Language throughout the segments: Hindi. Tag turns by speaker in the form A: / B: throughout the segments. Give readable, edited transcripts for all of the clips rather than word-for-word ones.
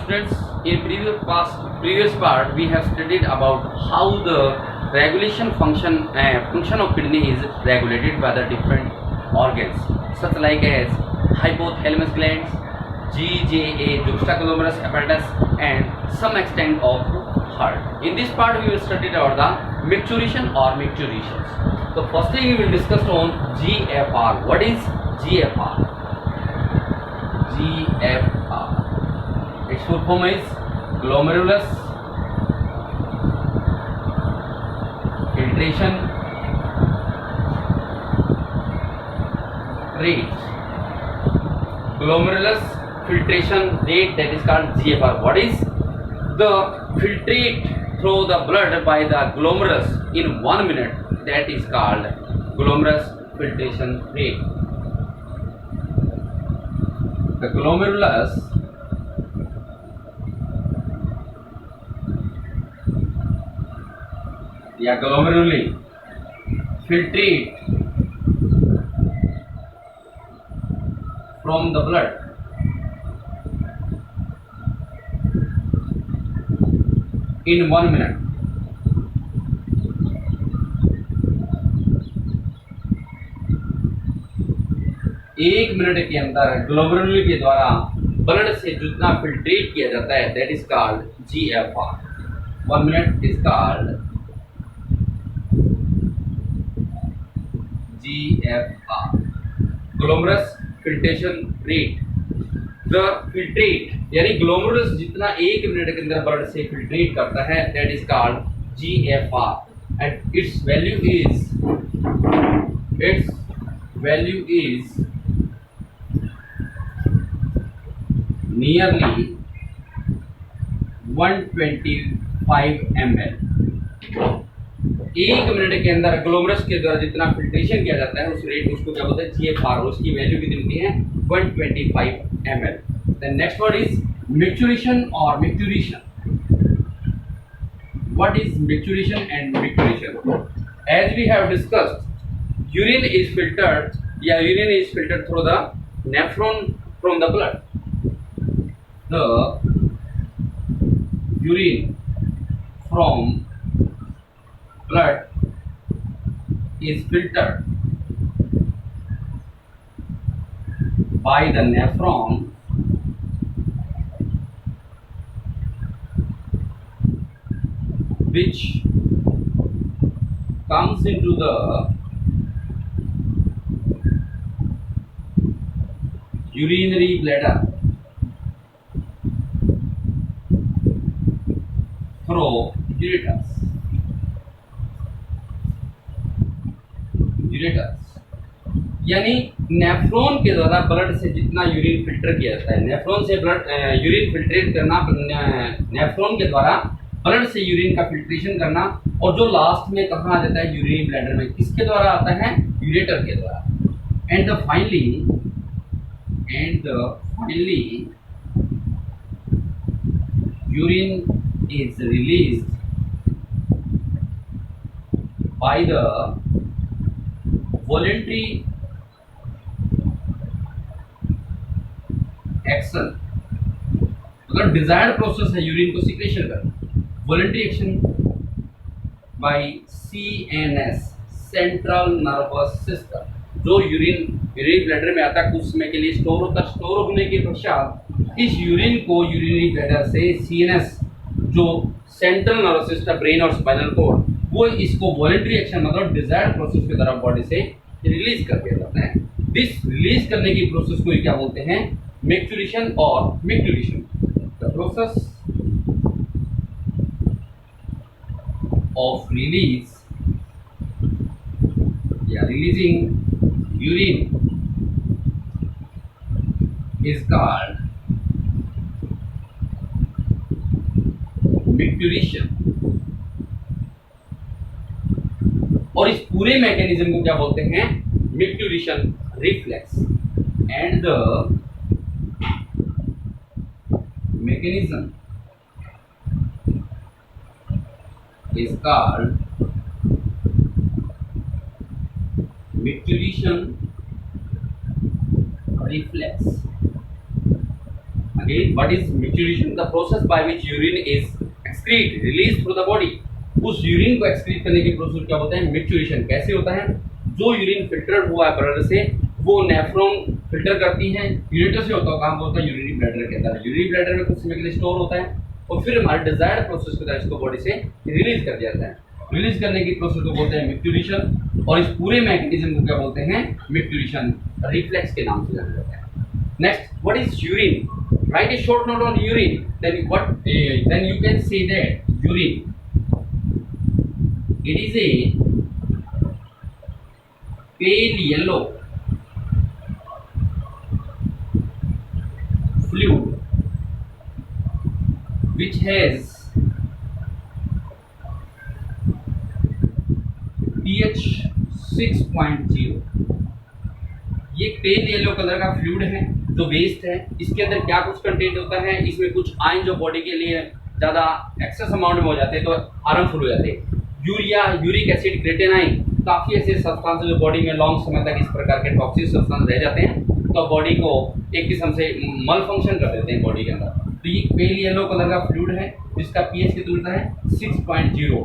A: students, in previous part we have studied about how the regulation function of kidney is regulated by the different organs such like as hypothalamus glands, GJA juxtaglomerulus apparatus, and some extent of heart. In this part we will study about the micturition or micturations. So firstly we will discuss on GFR. What is GFR? GFR. Its full form is glomerulus filtration rate. Glomerulus filtration rate, that is called GFR. What is the filtrate through the blood by the glomerulus in 1 minute? That is called glomerulus filtration rate. The glomerulus glomeruli filtrate from the blood in 1 minute. एक मिनट के अंदर ग्लोमेरुली के द्वारा ब्लड से जितना फिल्ट्रेट किया जाता है, that is called GFR. 1 minute is called GFR, glomerulus filtration rate. The filtrate यानी ग्लोमेरुलस जितना एक मिनट के अंदर ब्लड से फिल्ट्रेट करता है, that is called GFR. And it's value is nearly 125 ml. एक मिनट के अंदर ग्लोमेरुलस के द्वारा जितना फिल्ट्रेशन किया जाता है उस रेट उसको क्या बोलते हैं? GFR. उसकी वैल्यू कितनी होती है? 125 ml. The next word is micturition or micturition. What is micturition and micturition? As we have discussed, urine is filtered through the nephron from the blood. The urine from blood is filtered by the nephron which comes into the urinary bladder through ureters. यानी नेफ्रॉन के द्वारा ब्लड से जितना यूरिन फिल्टर किया जाता है, नेफ्रॉन से ब्लड यूरिन फिल्ट्रेट करना, नेफ्रॉन के द्वारा ब्लड से यूरिन का फिल्ट्रेशन करना, और जो लास्ट में कहाँ आ जाता है? यूरिनरी ब्लैडर में. किसके द्वारा आता है? यूरेटर के द्वारा. And finally urine is released by the voluntary action. मतलब डिजायर्ड प्रोसेस है यूरिन को सिक्रेशन करना. Voluntary action by CNS, central nervous system. जो यूरिन ब्लैडर में आता है कुछ समय के लिए स्टोर होता है. स्टोर होने के पश्चात इस यूरिन को यूरिनरी ब्लैडर से CNS, जो सेंट्रल नर्वस सिस्टम, ब्रेन और स्पाइनल कोड, वो इसको वॉलंटरी एक्शन मतलब डिजायर्ड प्रोसेस की तरफ बॉडी से रिलीज कर दिया जाता है. दिस रिलीज करने की प्रोसेस को क्या बोलते हैं? मैक्चुरेशन और micturition. The process of releasing urine is called micturition. और इस पूरे मैकेनिज्म को क्या बोलते हैं? Micturition reflex. And the mechanism is called micturition reflex. कि what is micturition, the process by which urine is excrete release through the body. उस यूरिन को एक्सक्रीट करने के प्रोसेस क्या होता है, मिक्चुरेशन। कैसे होता है, जो यूरिन फिल्टर हुआ है ब्लड से वो नेफ्रॉन फिल्टर करती है, यूरेटर से होता है, काम होता है यूरिनरी ब्लैडर के अंदर। यूरिनरी ब्लैडर में कुछ समय के लिए स्टोर होता है और फिर हमारे डिजायर्ड प्रोसेस के तहत इसको बॉडी से रिलीज कर दिया जाता है। रिलीज करने की प्रोसेस को बोलते हैं मिक्चुरेशन, और इस पूरे मैकेनिज्म को क्या बोलते हैं, मिक्चुरेशन रिफ्लेक्स के नाम से जाना जाता है। Next, what is urine? Write a short note on urine, then you can say that urine it is a pale yellow fluid which has pH 6.0। ये पेल येलो कलर का फ्लूइड है जो वेस्ट है। इसके अंदर क्या कुछ कंटेंट होता है, इसमें कुछ आयन जो बॉडी के लिए ज़्यादा एक्सेस अमाउंट में हो जाते हैं तो हार्मफुल हो जाते हैं। यूरिया, यूरिक एसिड, क्रेटेनाइन, काफ़ी ऐसे सब्सटेंस जो बॉडी में लॉन्ग समय तक इस प्रकार के टॉक्सिक सब्सटेंस रह जाते हैं तो बॉडी को एक किस्म से मल फंक्शन कर देते हैं बॉडी के अंदर। तो ये पेल येलो कलर का फ्लूइड है जिसका पीएच कितना होता है 6.0।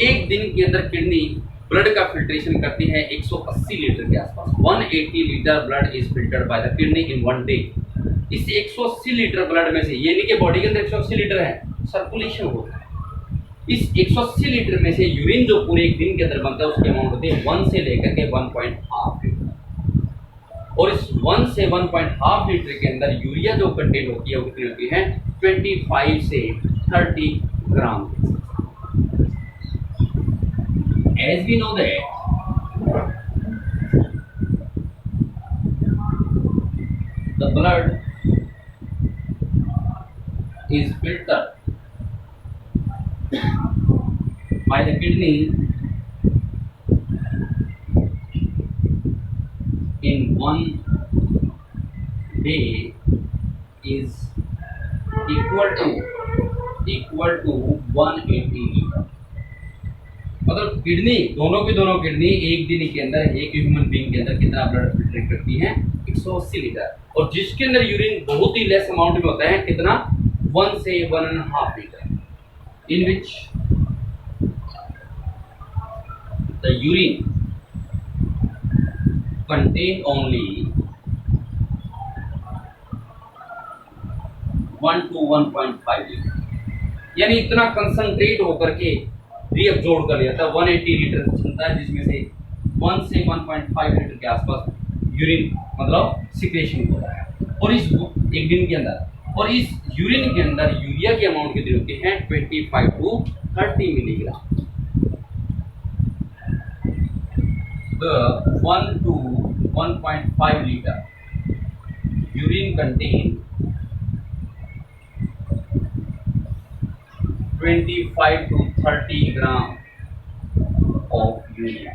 A: एक दिन के अंदर किडनी ब्लड का फिल्ट्रेशन करती है 180 लीटर के आसपास। 180 litre blood is filtered by the kidney in one day. इस 180 लीटर ब्लड में से, ये नहीं कि बॉडी के अंदर 180 लीटर है, सर्कुलेशन होता है। इस 180 लीटर में से यूरिन जो पूरे एक दिन के अंदर बनता है उसकी अमाउंट होती है 1 से लेकर के 1.5 लीटर। और इस 1 से 1.5 लीटर के अंदर यूरिया जो कंटेंट होती है वो कितनी होती है, 25 से 30 ग्राम। As we know that the blood is filtered by the kidney in one day is equal to 180 litre. मतलब किडनी, दोनों की दोनों किडनी एक दिन के अंदर एक ह्यूमन बीइंग के अंदर कितना ब्लड फिल्टर करती हैं, 180 लीटर। और जिसके अंदर यूरिन बहुत ही लेस अमाउंट में होता है, कितना, 1 से 1.5 litre, in which the urine contain only 1 to 1.5 litre. यानी इतना कंसंट्रेट होकर के रीअब्जॉर्ब कर लिया था। 180 लीटर क्षमता है जिसमें से 1 से 1.5 लीटर के आसपास यूरिन मतलब सिक्रेशन हो रहा है और इस एक दिन के अंदर। और इस यूरिन के अंदर यूरिया की अमाउंट कितनी होती है, 25 to 30 milligram. The 1 to 1.5 liter urine contain 25 to 30 gram of urea.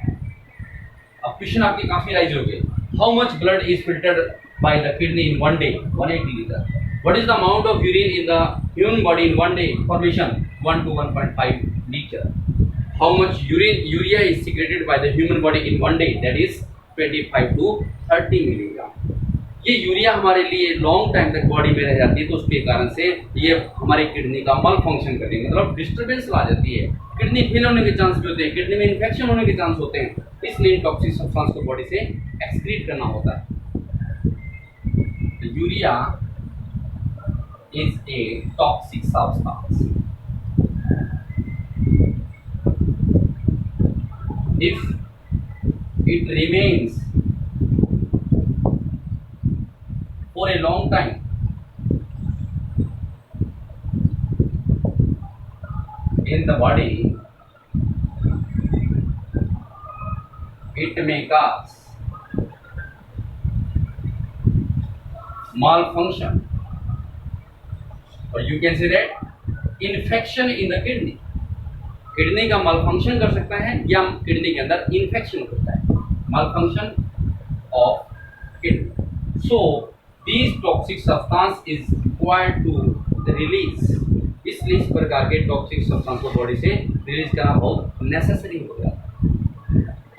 A: अब क्वेश्चन आपके काफी राइज हो गए, how much blood is filtered by the kidney in one day, 180 litre. What is the amount of urine in the human body in one day, formation 1 to 1.5 litre. How much urea is secreted by the human body in one day, that is 25 to 30 milligram. ये यूरिया हमारे लिए लॉन्ग टाइम तक बॉडी में रह जाती है तो उसके कारण से ये हमारे किडनी का मल फंक्शन करती है, मतलब डिस्टर्बेंस ला जाती है। किडनी फेल होने के चांस भी होते हैं, किडनी में इन्फेक्शन होने के चांस होते हैं, इसलिए टॉक्सिक सब्सटेंस को बॉडी से एक्सक्रीट करना होता है। Urea is a toxic substance. If it remains for a long time in the body, it may cause malfunction, or you can say that infection in the kidney। Kidney का malfunction कर सकता है या किडनी के अंदर infection हो सकता है, malfunction of kidney। So these toxic substance is required to release। इसलिए इस प्रकार के टॉक्सिक सब्सटेंस को बॉडी से रिलीज करना बहुत नेसेसरी हो जाता है।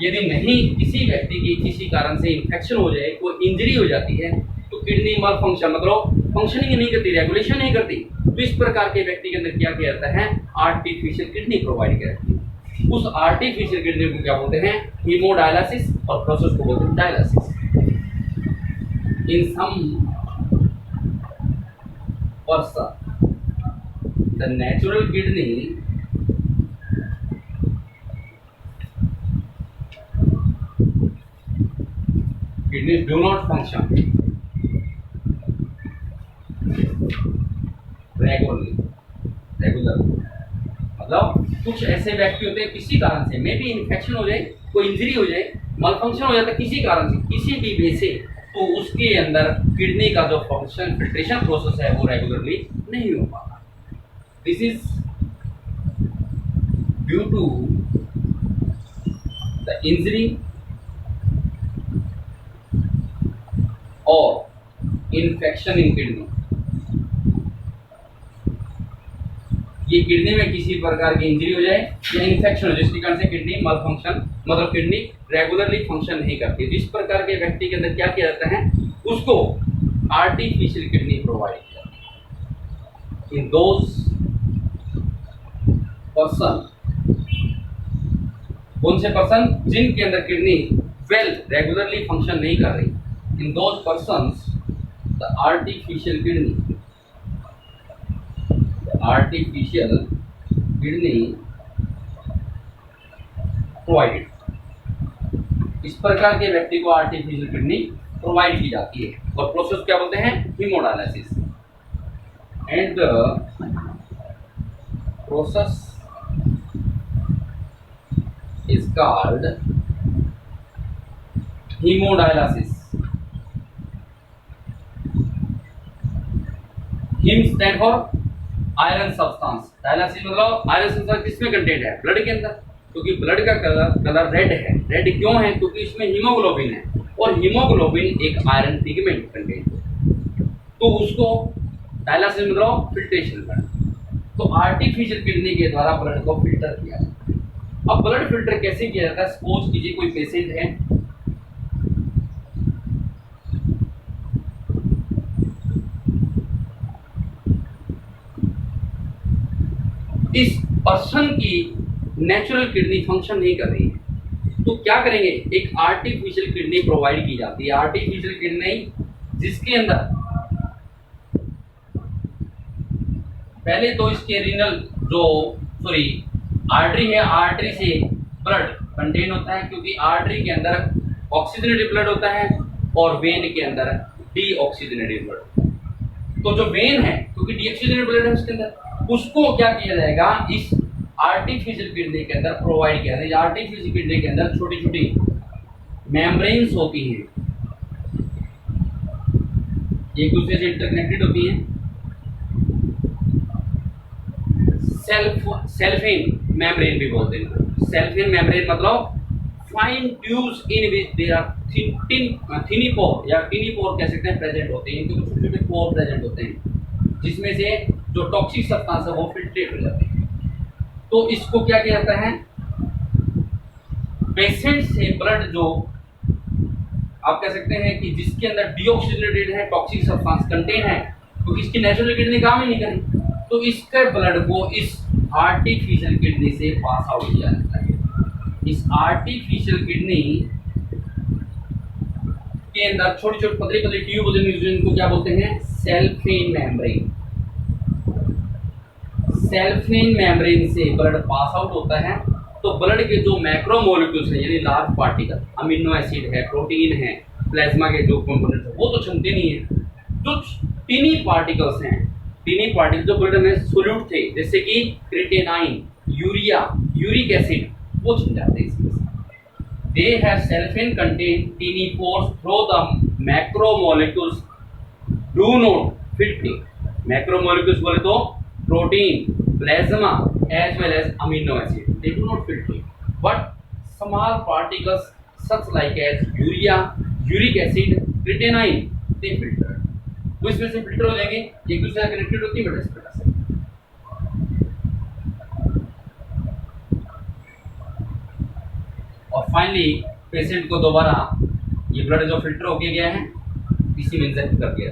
A: यदि नहीं, किसी व्यक्ति की किसी कारण से इन्फेक्शन हो जाए, कोई इंजरी हो जाती है, तो किडनी माल फंक्शन मतलब फंक्शनिंग नहीं करती, रेगुलेशन नहीं करती, तो इस प्रकार के व्यक्ति के अंदर क्या किया जाता है, आर्टिफिशियल किडनी प्रोवाइड किया जाती है। उस आर्टिफिशियल किडनी को क्या बोलते हैं, हीमोडायलिसिस, और प्रोसेस को बोलते हैं dialysis. In some person the natural kidney kidneys do not function regular मतलब कुछ ऐसे व्यक्ति होते हैं किसी कारण से, मे बी इन्फेक्शन हो जाए, कोई इंजरी हो जाए, मलफंक्शन हो जाता है किसी कारण से, किसी भी वे से, तो उसके अंदर किडनी का जो फंक्शन फिल्ट्रेशन प्रोसेस है वो रेगुलरली नहीं हो पाता। This is due to the injury और इन्फेक्शन इन किडनी। ये किडनी में किसी प्रकार की इंजरी हो जाए या इन्फेक्शन हो जाए, जिसके कारण से किडनी मल फंक्शन मतलब किडनी रेगुलरली फंक्शन नहीं करती, जिस प्रकार के व्यक्ति के अंदर क्या किया जाता है, उसको आर्टिफिशियल किडनी प्रोवाइड किया जाता है। इन दोज पर्सन, कौन से पर्सन, जिनके अंदर किडनी वेल रेगुलरली फंक्शन नहीं कर रही, in those persons the artificial kidney provided, इस प्रकार के व्यक्ति को आर्टिफिशियल किडनी प्रोवाइड की जाती है और प्रोसेस क्या बोलते हैं, haemodialysis. And the process is called haemodialysis. Haem stand for iron substance, dialysis मतलब आयरन सब्सटेंस किसमें कंटेंट है, ब्लड के अंदर, क्योंकि ब्लड का कलर रेड है। रेड क्यों है, क्योंकि इसमें हीमोग्लोबिन है और हीमोग्लोबिन एक आयरन पिगमेंट कंटेंट है, तो उसको डायलिसिस मतलब फिल्ट्रेशन करना। तो आर्टिफिशियल किडनी के द्वारा ब्लड को फिल्टर किया जाता है। अब ब्लड फिल्टर कैसे किया जाता है, सपोज कीजिए कोई पेशेंट है, इस पर्सन की नेचुरल किडनी फंक्शन नहीं कर रही है, तो क्या करेंगे, एक आर्टिफिशियल किडनी प्रोवाइड की जाती है। आर्टिफिशियल किडनी जिसके अंदर पहले तो इसके रीनल जो आर्टरी है, आर्टरी से ब्लड कंटेन होता है, क्योंकि आर्टरी के अंदर ऑक्सीजनेटेड ब्लड होता है और वेन के अंदर डीऑक्सीजनेटेड ब्लड। तो जो वेन है, क्योंकि डीऑक्सीजनेटेड ब्लड है उसके अंदर, उसको क्या किया जाएगा, इस आर्टिफिशियल किडनी के अंदर प्रोवाइड किया जाएगा। आर्टिफिशियल किडनी के अंदर छोटी छोटी मेम्ब्रेन्स होती हैं, एक दूसरे से इंटरकनेक्टेड होती हैं। सेल्फिन मेम्ब्रेन भी बोलते हैं। सेल्फिन मेम्ब्रेन मतलब fine tubes in which there are tiny pore या टिनीपोर कह सकते हैं प्रेजेंट होते हैं, इनके छोटे छोटे पोर प्रेजेंट होते हैं, जिसमें से जो टॉक्सिक सब्सटेंस है वो फिल्ट्रेट हो जाते हैं। तो इसको क्या किया जाता है, पेशेंट से ब्लड जो आप कह सकते हैं कि जिसके अंदर डीऑक्सीजनेटेड है, टॉक्सिक सब्सटेंस कंटेन है, क्योंकि इसकी नेचुरल किडनी काम ही नहीं करेगी, तो इसके ब्लड को इस आर्टिफिशियल किडनी से पास आउट किया जाता है। इस आर्टिफिशियल किडनी के अंदर छोटी छोटी पतली पतली ट्यूब होती है, जिनको क्या बोलते हैं, सेल्फिन मेम्ब्रेन। सेल्फिन मेम्ब्रेन से ब्लड पास आउट होता है, तो ब्लड के जो मैक्रोमोलिक्यूल्स हैं, यानी लार्ज पार्टिकल, अमीनो एसिड है, प्रोटीन है, प्लाज्मा के जो कंपोनेंट है, वो तो क्षमते नहीं है। जो टीनी पार्टिकल्स हैं, टीनी पार्टिकल जो ब्लड में सोल्यूट थे, जैसे कि क्रिएटिनाइन, यूरिया, यूरिक एसिड, वो छिन जाते हैं इसमें। They have self-in contained tiny pores through the macromolecules do not filtrate. Macromolecules बोले तो protein, plasma as well as amino acid. They do not filtrate. But small particles such like as urea, uric acid, creatinine, they filter. वो इसमें से फिल्टर हो जाएंगे, एक दूसरे से कनेक्टेड होती है बेटा। और फाइनली पेशेंट को दोबारा ये ब्लड जो फिल्टर हो गया है, इसी में इंजेक्ट कर दिया।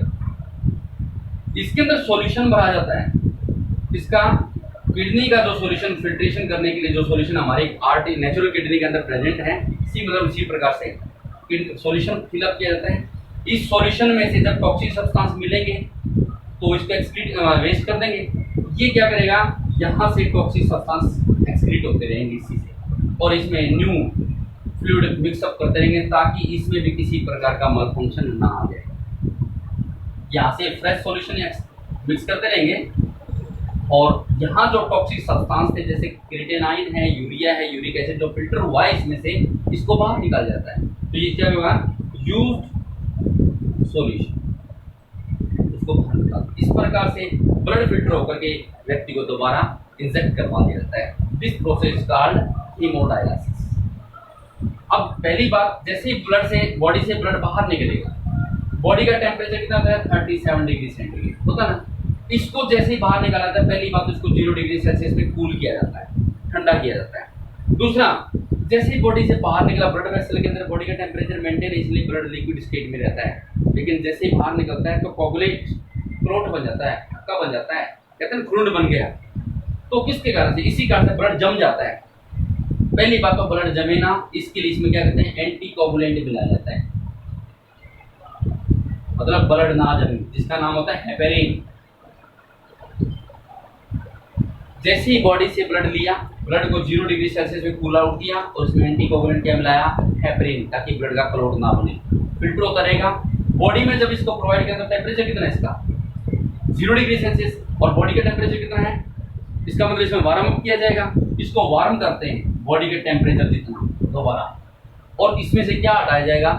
A: इसके अंदर सॉल्यूशन भरा जाता है। इसका किडनी का जो सॉल्यूशन फिल्ट्रेशन करने के लिए जो सॉल्यूशन हमारे आर्ट नेचुरल किडनी के अंदर प्रेजेंट है, इसी प्रकार से सॉल्यूशन फिलअप किया जाता है। इस सॉल्यूशन में से जब टॉक्सिक सब्सटेंस मिलेंगे तो इसको एक्सक्रीट वेस्ट कर देंगे। ये क्या करेगा, यहाँ से टॉक्सिक सब्सटेंस एक्सक्रीट होते रहेंगे इसी से, और इसमें न्यू फ्लूइड मिक्सअप करते रहेंगे ताकि इसमें भी किसी प्रकार का मल फंक्शन ना आ जाए। यहाँ से फ्रेश सॉल्यूशन मिक्स करते रहेंगे और यहाँ जो टॉक्सिक सब्सटेंस थे जैसे क्रिएटिनाइन है, यूरिया है, यूरिक एसिड, जो फिल्टर हुआ है इसमें से इसको बाहर निकाल जाता है। तो ये क्या होगा, यूज्ड सॉल्यूशन, इसको बाहर निकाल। इस प्रकार से ब्लड फिल्टर होकर के व्यक्ति को दोबारा इंजेक्ट करवा दिया जाता है। This process called haemodialysis. अब पहली बात, जैसे ही ब्लड से बॉडी से ब्लड बाहर निकलेगा, बॉडी का टेम्परेचर कितना होता है, 37 डिग्री सेंटीग्रेड होता है ना। इसको जैसे ही बाहर निकाला जाता है, पहली बात तो इसको 0 डिग्री सेल्सियस में कूल किया जाता है, ठंडा किया जाता है। दूसरा, जैसे ही बॉडी से बाहर निकला, ब्लड वेसल के अंदर बॉडी का टेम्परेचर मेंटेन है, इसलिए ब्लड लिक्विड स्टेट में रहता है। लेकिन जैसे ही बाहर निकलता है तो कोगुलेट क्लॉट बन जाता है, थक्का बन जाता है, कहते हैं खुंड बन गया। तो किसके कारण से, इसी कारण से ब्लड जम जाता है। पहली बात तो ब्लड जमे ना, इसके लिए इसमें क्या कहते हैं, एंटी कोगुलेंट मिलाया जाता है, मतलब ब्लड ना जमे, जिसका नाम होता है हेपेरिन। जैसे ही बॉडी से ब्लड लिया, ब्लड को 0 डिग्री सेल्सियस में कूल आउट किया और उसमें एंटी कोगुलेंट क्या मिलाया, हेपेरिन, ताकि ब्लड का क्लॉट ना बने, फिल्टर होता रहेगा। बॉडी में जब इसको प्रोवाइड किया तो टेम्परेचर कितना है इसका, 0 डिग्री सेल्सियस, और बॉडी का टेम्परेचर कितना है, इसका मतलब इसमें वार्म अप किया जाएगा। इसको वार्म करते हैं बॉडी के टेम्परेचर जितना दोबारा, और इसमें से क्या हटाया जाएगा,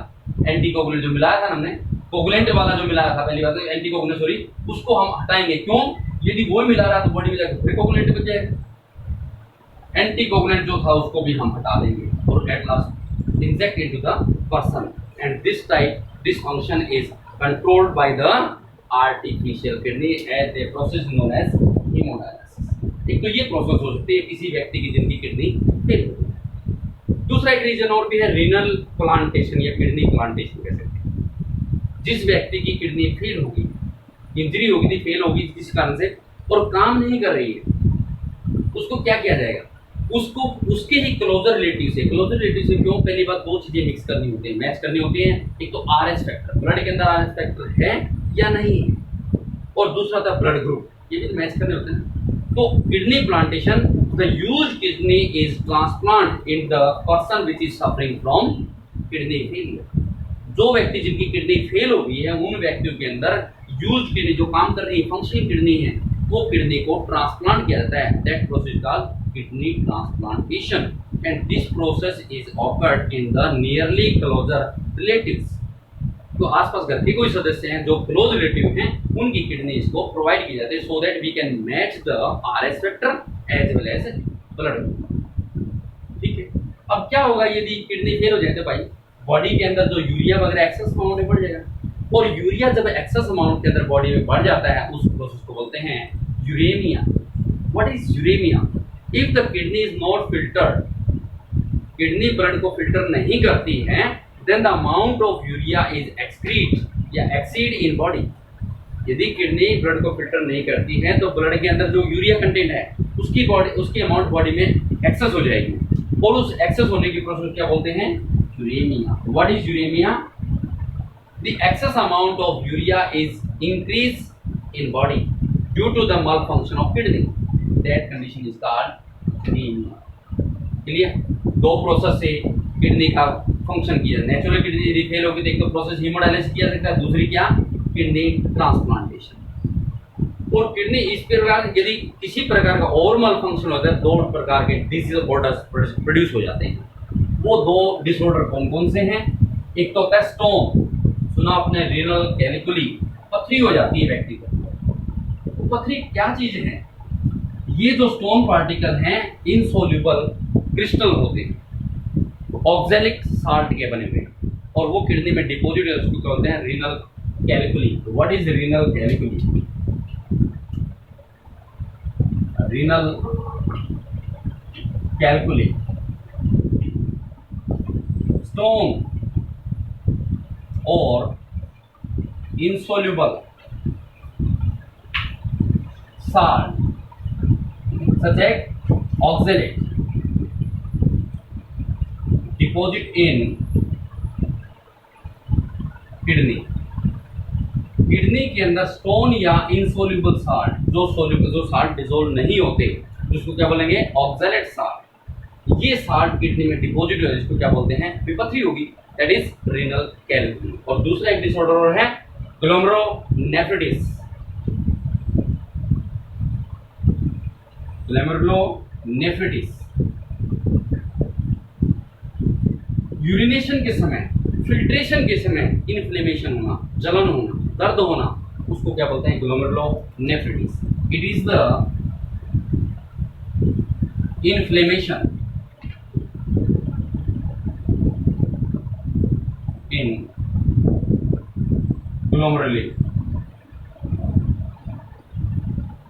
A: एंटी कोगुलेंट जो मिलाया था हमने, कोगुलेंट वाला जो मिलाया था पहली बात तो एंटी कोगुलेंट सॉरी, उसको हम हटाएंगे। क्यों, यदि वो मिला रहा तो बॉडी में जाकर फिर कोगुलेंट बच जाएगा। एंटी कोगुलेंट जो था उसको भी हम हटा देंगे और at last inject into the person, and this function is controlled by the artificial kidney as a process known as haemodialysis. एक तो ये प्रोसेस हो सकती है किसी व्यक्ति की जिनकी किडनी फेल हो गई। दूसरा एक रीजन और भी है, रीनल प्लांटेशन या किडनी प्लांटेशन कह सकते हैं। जिस व्यक्ति की किडनी फेल होगी, इंजरी होगी थी, फेल होगी किसी कारण से और काम नहीं कर रही है, उसको क्या किया जाएगा, उसको उसके ही क्लोजर रिलेटिव से क्यों, पहली बात 2 चीजें मिक्स करनी होती है, मैच करनी होती है। एक तो आरएस फैक्टर, ब्लड के अंदर आरएस फैक्टर है या नहीं, और दूसरा था ब्लड ग्रुप, ये भी मैच करने होते हैं। तो kidney plantation, the used kidney is transplant in the person which is suffering from kidney failure. जो व्यक्ति जिनकी किडनी फेल हो गई है, उन व्यक्तियों के अंदर यूज्ड किडनी जो काम कर रही है, फंक्शनिंग किडनी है, वो किडनी को ट्रांसप्लांट किया जाता है। That process called kidney transplantation, and this process is occurred in the nearly closer relatives. तो आसपास घर के कोई सदस्य हैं जो क्लोज रिलेटिव हैं, उनकी किडनी इसको प्रोवाइड की जाती है, so that we can match the RS factor as well as blood. ठीक है, अब क्या होगा यदि किडनी फेल हो जाए तो भाई बॉडी के अंदर जो यूरिया वगैरह एक्सेस अमाउंट में बढ़ जाएगा, और यूरिया जब एक्सेस अमाउंट के अंदर बॉडी में बढ़ जाता है, उस प्रोसेस को बोलते हैं uraemia. What is uraemia? If the kidney is not filtered, kidney blood को फिल्टर नहीं करती है, then the amount of urea is excrete या एक्सीड इन बॉडी। यदि किडनी ब्लड को फिल्टर नहीं करती है तो ब्लड के अंदर जो यूरिया कंटेंट है उसकी अमाउंट बॉडी में एक्सेस हो जाएगी, और उस एक्सेस होने की प्रोसेस क्या बोलते हैं, uraemia. What is uraemia? The excess amount of urea is increased in body due to the malfunction of kidney. That condition is called anemia. Clear? 2 process से किडनी का फंक्शन किया। नेचुरल किडनी यदि फेल होगी तो एक तो प्रोसेस हीमोडायलिसिस किया जाता है, दूसरी क्या, किडनी ट्रांसप्लांटेशन। और किडनी इस प्रकार यदि किसी प्रकार का और माल फंक्शन होता है, 2 प्रकार के डिसऑर्डर्स प्रोड्यूस हो जाते हैं। वो 2 डिसऑर्डर कौन कौन से हैं? एक तो होता है स्टोन, सुना आपने, रीनल कैलिकुली, पथरी हो जाती है व्यक्ति को। तो पथरी क्या चीज है? ये जो स्टोन पार्टिकल हैं इनसोल्यूबल क्रिस्टल होते हैं, ऑक्सैलिक साल्ट के बने हुए, और वो किडनी में डिपॉजिट है, उसको क्या बोलते हैं, renal calculi. What is renal calculi? Renal calculi stone और insoluble salt such as oxalate deposit in kidney के अंदर स्टोन या इनसोल्यूबल साल्ट, जो साल्ट डिसोल्व नहीं होते, जिसको क्या बोलेंगे, ऑक्सैलेट साल्ट, ये साल्ट किडनी में डिपॉजिट हो, जिसको क्या बोलते हैं, विपथी होगी, दैट इज रीनल कैलकुली। और दूसरा एक डिसऑर्डर और है ग्लोमेरुलोनेफ्रिटिस। ग्लोमेरुलोनेफ्रिटिस यूरिनेशन के समय, फिल्ट्रेशन के समय इन्फ्लेमेशन होना, जलन होना, दर्द होना, उसको क्या बोलते हैं, glomerulonephritis. It is the inflammation in glomeruli.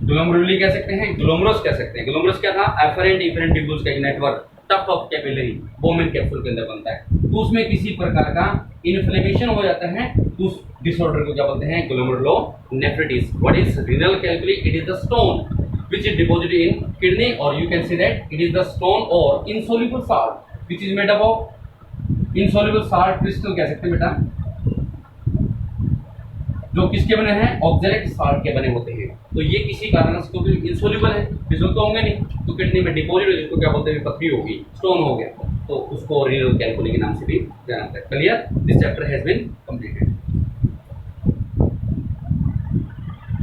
A: Glomeruli कह सकते हैं, ग्लोमरस कह सकते हैं। ग्लोमरस क्या था, एफरेंट इफरेंट ट्यूब्यूल्स का एक network tuft of capillary Bowman capsule के अंदर बनता है। तो उसमें किसी प्रकार का इन्फ्लेमेशन हो जाता है, तो उस डिसऑर्डर को क्या बोलते हैं, glomerulonephritis. What is renal calculi? It is the stone which is deposited in kidney, or you can say that it is the stone or insoluble salt which is made up of insoluble salt crystal कह सकते हैं बेटा, जो किसके बने हैं, ऑक्सैलेट साल्ट के बने होते हैं। तो ये किसी कारण से, क्योंकि इंसोल्यूबल है, डिसोल्व तो होंगे नहीं, तो किडनी में डिपॉजिट, जिसको क्या बोलते हैं, पथरी होगी, स्टोन हो गया, तो उसको रीनल कैलकुली के नाम से भी जाना जाता है। Clear? This chapter has been completed.